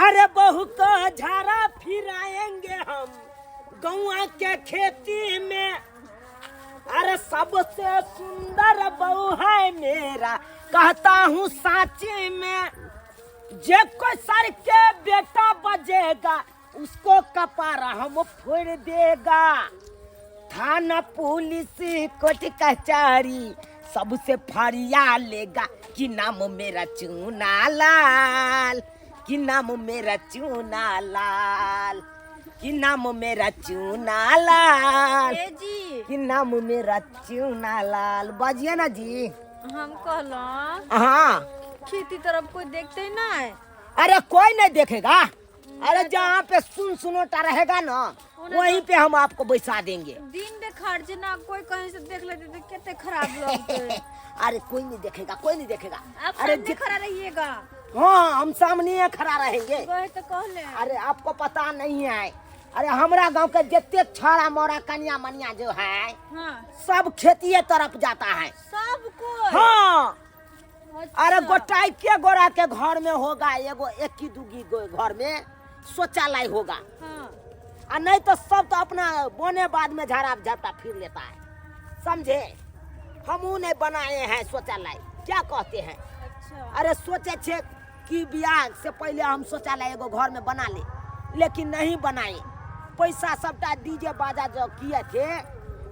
अरे बहू को झाड़ा फिराएंगे हम गौआ के खेती में। अरे सबसे सुंदर बहू है मेरा, कहता हूँ साची में। जे कोई सर के बेटा बजेगा उसको कपारा हम फोड़ देगा। थाना पुलिस कोर्ट कचहरी सबसे फरिया लेगा कि नाम मेरा चूना लाल, कि नाम मेरा चूना लाल, कि नाम मेरा चूना लाल, कि नाम मेरा चूना लाल। बाजिए ना जी। हम कहला हाँ खेती तरफ कोई देखते ही ना है। अरे कोई नहीं देखेगा। अरे जहाँ पे सुनोटा रहेगा ना वहीं पे हम आपको बैठा देंगे। दिन देखाड़ जे ना कोई कहीं से देख लेते तो कितने खराब लगते। अरे कोई नहीं देखेगा, कोई नहीं देखेगा। आप अरे सामने खड़ा रहिएगा। हाँ हम सामने खड़ा रहेंगे। वही तो कहले। अरे आपको पता नहीं है, अरे हमारा गांव के जितने छाड़ा मोड़ा कन्या मनिया जो है हाँ। सब खेती तरफ जाता है सब कोई। हाँ। अच्छा। अरे गोटाई के गोरा के घर में होगा एगो एक की दूगी घर में शौचालय होगा। हाँ। और नहीं तो सब तो अपना बोने बाद में झाड़ा झपटा फिर लेता है, समझे। हम ने बनाए हैं शौचालय, क्या कहते हैं। अच्छा। अरे सोचे थे कि ब्याह से पहले हम शौचालय एगो घर में बना ले, लेकिन नहीं बनाए। पैसा सबटा डीजे बाजा जो किए थे,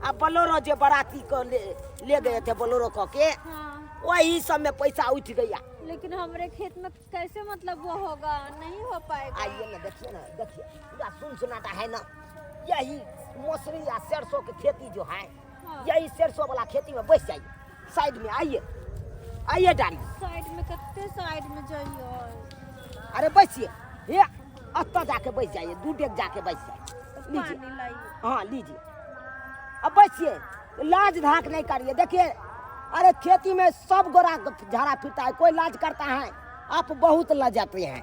अब बोलोरो जो बाराती को ले गए थे बोलोरो को के, हाँ। वही सब में पैसा उठ गया। लेकिन हमारे खेत में कैसे मतलब वो होगा, नहीं हो पाएगा। आइए ना, देखिए ना, देखिए पूरा सुनाटा है ना। यही मौसरी या सरसों की खेती जो है, हाँ। यही सरसों वाला खेती में बैठ जाइए। साइड में आइए, आइए डाली साइड में कितने साइड में जाइए। अरे बैठिए, ये अत्ता जाके बैठ जाइए, 2 डेग जाके बैठ जाइए। लीजिए, पानी लाइए। हाँ लीजिए, अब बैठिए, लाज धाक नहीं करिए। देखिए अरे खेती में सब गोरा झाड़ा फिरता है, कोई लाज करता है। आप बहुत लजाते हैं,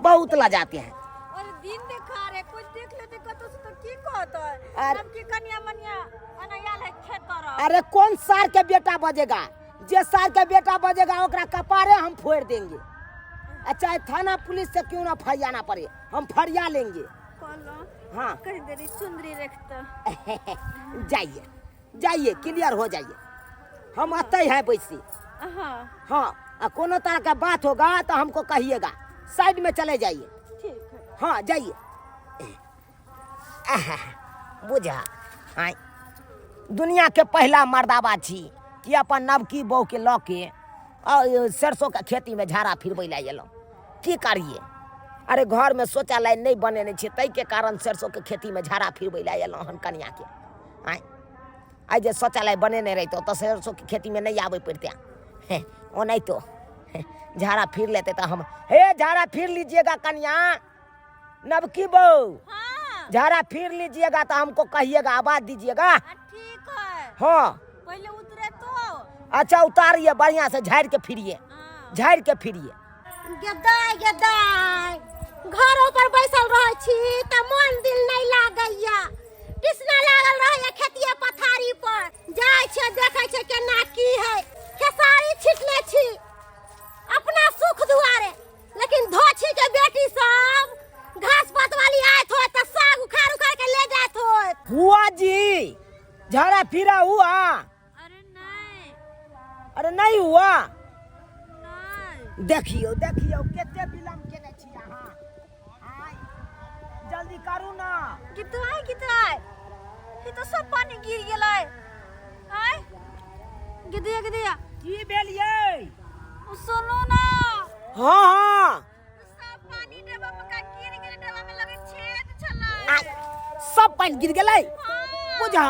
बहुत लजाते हैं। और दिन देखा रहे कोई देख लेते कतो से तो की कहता है। अरे- सब की कन्या मनिया अनयाल है खेत तरफ। अरे कौन सार के बेटा बजेगा, जे सार के बेटा बजेगा ओकरा कपारे हम फोड़ देंगे। चाहे थाना पुलिस से क्यों ना फरियाना पड़े, हम फरिया लेंगे। कहलो हाँ कहीं देरी सुंदरी रखता। जाइए जाइए, क्लियर हो जाइए। हम आते हैं बैसी। हाँ हाँ, कोनो तरह का बात होगा तो हमको कहिएगा, साइड में चले जाइए। ठीक है। हाँ जाइए। बुझा हाँ, दुनिया के पहला मर्दाबा छी कि अपन नवकी बहू के लऽ के और सरसों के खेती में झाड़ा फिरबै ला एलहुँ। की करिए, अरे घर में शौचालय नहीं बनेने छै, ताहि के कारण सरसों के खेती में झाड़ा फिरबै ला एलहुँ हन कनिया के। आई जे शौचालय बनेने रहितो तो सरसों की खेती में नहीं आवे पड़ते। ओ नहीं तो झाड़ा फिर लेते तो हम, हे झाड़ा फिर लीजिएगा कन्या, नवकी बहू हाँ। झाड़ा फिर लीजिएगा तो हमको कहिएगा, आवाज दीजिएगा। ठीक है। हाँ पहले उतरे तो। अच्छा उतारिए, बढ़िया से झाड़ के फिरिए, हाँ। झाड़ के फिरिए। गदाई गदाई घरों पर बैसल रह छी त मन दिल नहीं लागैया। कृष्णा लागल रहैया खेतिया पथारी पर, जाय छे देखे छे केना की है, खेसारी छिटले छी अपना सुख दुआरे। लेकिन धोछी के बेटी सब घास पात वाली आयत हो त साग उखाड़ के ले जात हो। हुआ जी, झाड़ा फिरा हुआ? अरे नहीं। अरे नहीं हुआ? नहीं। देखियो देखियो केते विलम्ब केने छी अहाँ। जल्दी करू ना। कितना ये तो सब पानी गिर गेलै। आय गिदिया गिदिया की भेल ये? सुनो ना, हाँ हाँ सब पानी डब्बा में का गिर गेलै, डब्बा में लगे छेद छलै। सब पानी गिर गेलै। हाँ। बुझा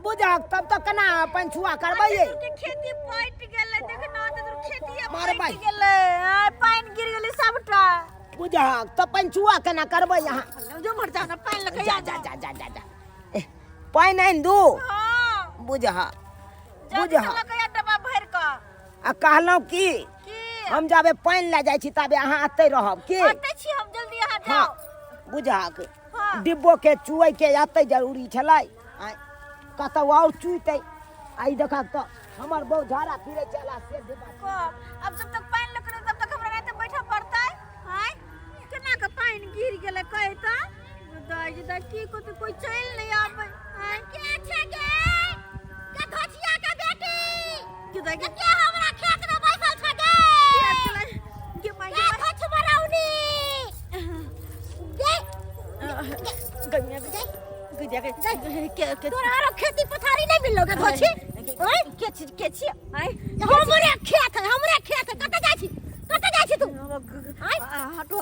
बुझा तब तक केना पानी छुआ करबै ये? के खेती पट गेलै, देख ना तो खेती मारे भाई। पट गेलै। आय पानी गिर गेलै सबटा। बुझा तब पानी छुआ केना करबै यहाँ? जो मर जा ना पानी लगे। जा जा जा जा जा जा पानी आइन दू। हां बुझा जल्दी बुझा लगे डब्बा भर के। आ कहलहुँ की हम जाबे पानी ला जाइ छी ताबे अहाँ आते रहब की? आते छी हम, जल्दी यहाँ हाँ जाओ। बुझा हाँ। डिब्बो के चुए के आते जरूरी छलै। कतौ और चुइते आई देखा तो हमर बहुत झाड़ा फिरे चला से डिब्बा। अब जब तक पानी लग रहा तब तक हमरा नहीं तो बैठा पड़ता है। हाय केना किदा की को तो कोई चल नहीं आवे हैं के छे के धोचिया के बेटी किदा के हमरा खेत में बैसल छे के माई के धोच बनाउनी गन्या के तोरा खेती पथारी नहीं मिललोगे धोची ओए के छी आय हमरे खेत है कत जाय छी तू आय हटो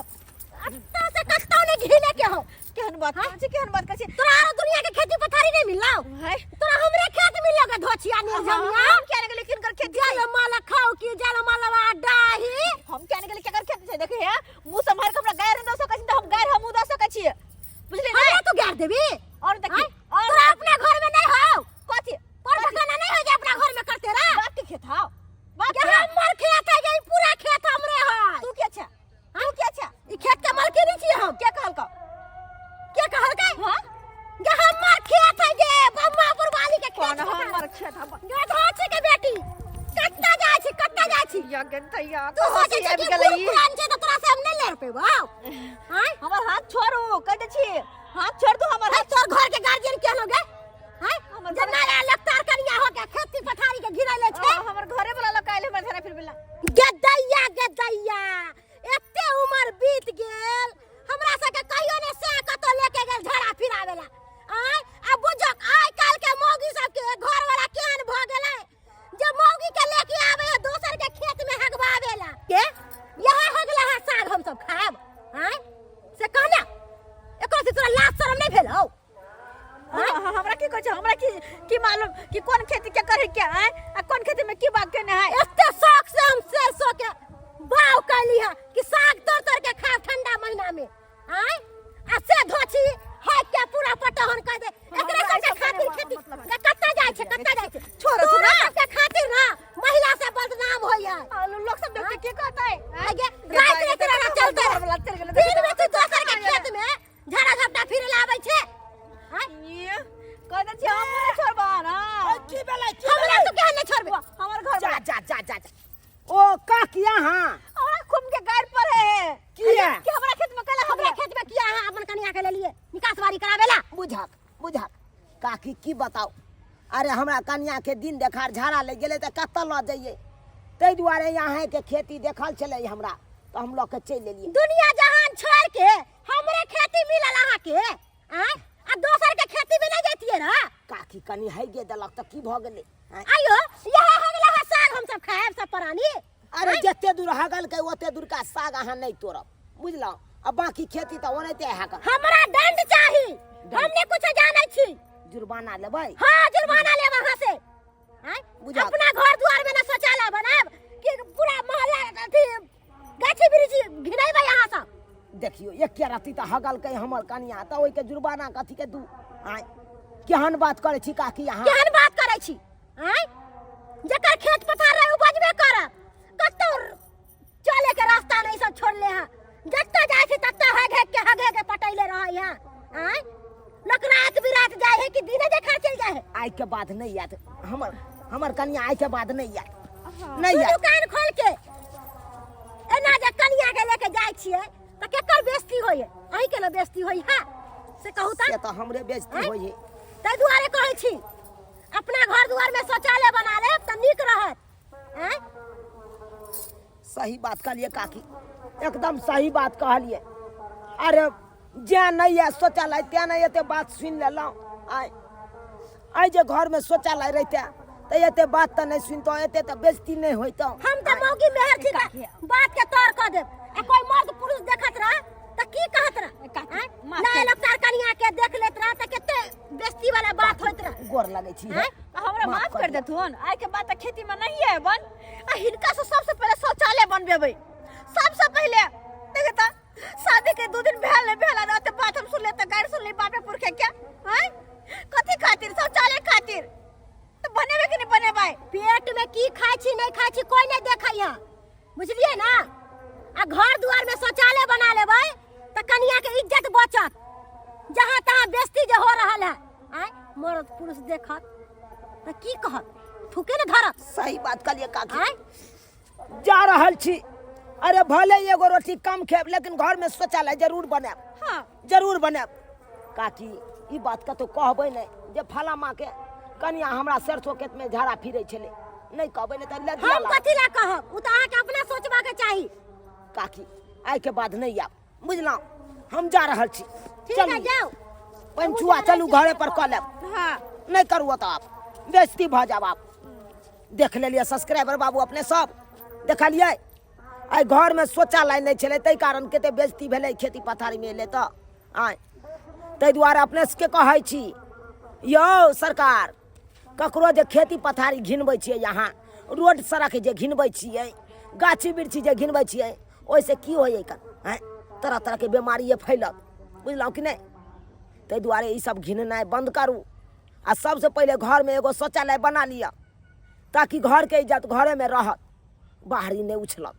अत्ता से कत्तौ ने घिले के हो केहन बात कर छी तोरा आरो दुनिया के खेती पथारी नहीं मिललो है तोरा हमरे खेत मिललोगे धोचिया निर्जमिया हम क्या ने लेकिन कर खेत जाल माला खाओ की जाल माला डाही हम क्या ने क्या कर खेत से देखे है मुंह से मार के हमरा गायर दो सके त हम गायर हम दो सके छी बुझले अरे तू गार देबी और देखी और तोरा अपने घर में नहीं हो कथि पर बगाना नहीं हो जे अपना घर में करते रा बात के खेत हां बात के हमर खेत है ये पूरा खेत हमरे है तू क्या छा ई खेत के मालकिन नहीं छी हम क्या कहल का हां ये हमर खेत है ये बम्मापुर वाली के खेत कौन हमर खेत हम ये धोची के बेटी कत्ता जाय छी या गंतैया तू सोचे अब कि गेलई पुरान छे तो तोरा से हम नहीं ले रुपए हां हमर हाथ छोड़ू कह दे छी हाथ छोड़ दू हमर हाथ तोर घर के गार्जियन केहन हो गए हैं जना लगतार कनिया हो गया खेती पथारी के घिरैले छे हमर घरे वाला लोग काइले हमर घर फिर बिला गदैया एते उम्र बीत गेल हमरा से के कहियो ने से कतो लेके गेल झड़ा फिरावेला आय अब बुझक आय काल के मौगी सब के घर वाला केहन भ गेलै जे मौगी के लेके आवे है दोसर के खेत में हगवावेला के यहां हगला है साग हम सब खाब हैं से कहना एको से तोरा लाज शरम नहीं भेल हो हमरा की कहै छै हमरा की मालूम कि कोन खेती के करे के है आ कोन खेती में की बात केने है एते शौक से हम सरसों के भाव कैली है कि साग तोड़ के खाओ ठंडा महीना में आय आ से धोची है के पूरा पटहन कर दे एकरा सबके खातिर खेती कत्ता जाय छै छोरो छोरा के खातिर ना महिला से बदनाम होय है लोग सब देख के की कहता है आगे रात रे तेरा चलते दिन में तू दोसर के खेत में झड़ा झपटा फिर लाबै छै ये कह दे छी हम नहीं छोड़बा ना की बेला हमरा तो केहन नहीं छोड़बे हमर घर जा ओ का किया हां और खुम के गाड़ पर है किया कि हमरा खेत में कला हमरा खेत में किया है अपन कनिया के ले लिए निकासवारी करावेला बुझक काकी की बताओ अरे हमरा कन्या के दिन देखार झाड़ा ले गेले त कत्ता ल जाइए तै दुआरे यहाँ के खेती देखल चले हमरा तो हम लोग के चल लेलिए दुनिया जहान छोड़ के हमरे खेती मिलल अहाँ के आ दोसर के खेती में नहीं जैतिए ना काकी कनी है गे देलक त की भ गेले आयो यह हगला है साग हम सब खाएब सब प्राणी अरे जत्ते दूर हगल के ओते दूर का साग अहाँ नहीं तोड़ब बुझलौ अब बाकी खेती त ओनते हगल हमरा दंड चाही हमने कुछ जानै छी जुर्माना लेबै हां जुर्माना लेब वहां से बुझा अपना घर द्वार में ना शौचालय बनाब कि पूरा मोहल्ला अथी गाछी बिरिछी घिनैबै यहां से देखियो एक के राती त हगल के हमर कन्या त ओइ के जुर्माना कथी के दू आय केहन बात करे छी काकी यहां केहन बात करे छी आय जकर खेत पथार रहे उपजबे करत कत्तो चले के रास्ता नहीं सब छोड़ले है जत्ता जाय छी तत्ता हगे के पटैले रहै है आय लोक रात बिरात जाय है कि दिने देखा चल जाय है आइ के बाद नहीं याद हमर कन्या आइ के बाद नहीं याद नहीं याद दुकान खोल के एना जे कन्या के लेके जाय छियै त केकर बेइज्जती होय अही के ना बेइज्जती होय है से कहू त से तो हमरे बेइज्जती होय है तै दुआरे कहै छी अपना घर दुआर में शौचालय बना ले त नीक रहत हैं सही बात कहलिए काकी एकदम सही बात कहलिए अरे जे नहीं है शौचालय ते नहीं एते बात सुन लेलौ आइ जे घर में शौचालय रहते त एते बात त नहीं सुनतो एते त बेइज्जती नहीं होइतो हम त मौगी मेहर छी बात के तोड़ क देब आ कोई मर्द पुरुष देखत रह त की कहत रह ना लगतार कनिया के देख लेत रह त केते बेइज्जती वाला बात होइत रह गोर लगे छी हमरा माफ कर देथुन आइ के बात खेती में नहीं है बन आ हिनका से सबसे पहले शौचालय बनबेबै सबसे पहले देखे त शादी के 2 दिन भेल रहते बात हम सुन ले त गाड़ी सुन ले बापे पुरखे के हैं कथी खातिर शौचालय खातिर तो बनेबे कि नहीं बनेबै पेट में की खाइ छी नहीं खाइ छी कोई नहीं देखै है बुझलिए ना आ घर दुआर में शौचालय बना लेबै त कनिया के इज्जत बचत जहां तहां बेइज्जती जे हो रहल है आय मर्द पुरुष देखत त की कहत थूके न धरत सही बात कहलिए काकी आय जा रहल छी अरे भले एगो रोटी कम खेब लेकिन घर में शौचालय जरूर बनाब हां जरूर बनाब काकी ई बात का तो कहबै नहीं जे फला माँ के कनिया हमरा सरसों खेत में झाड़ा फिरै छलै नहीं कहबै नहीं त लज्जा हम कथी ला कहब उ त अहाँ के अपना सोचबा के चाही काकी आइ के बाद नहीं आब बुझलौ हम जा रहल छी ठीक है जाओ पंचुआ चलू घरे पर कऽ लेब हाँ नहीं करू तो आप बेइज्जती भ जाब आप देख लेलिए सब्सक्राइबर बाबू अपने सब देखलिए आई घर में शौचालय नहीं छलै तै कारण कते बेइज्जती भेलै खेती पथारी में एले त आइ तै दुआरे अपने सबके कहै छी यौ सरकार ककरो जे खेती पथारी घिनबै छियै यहाँ रोड सड़क जे घिनबै छियै गाछी वृक्षी जे घिनबै छियै ओइसे की होइए हैं तरह तरह के बीमारी फैलत बुझलौ कि नहीं तै दुआरे ई सब घिननाइ बंद करू आ सबसे पहले घर में एगो शौचालय बना लिया ताकि घर के इज्जत घरे में रहत बाहरी नहीं उछलत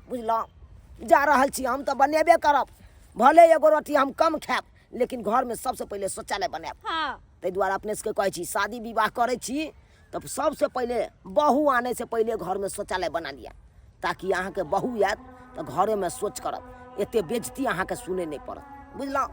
बुझलौ जा रहल छी हम तो बनेबे करब भले एगो रोटी हम कम खाएब लेकिन घर में सबसे पहले शौचालय बनाएब हाँ तै दुआरे अपने सबके कहै छी शादी विवाह करै छी तब सबसे पहले बहू आने से पहले घर में शौचालय बना लिया ताकि अहाँ के बहू आयत तो घरे में सोच करब एते बेइज्जती अहाँ के सुने नहीं पड़त बुझलौ।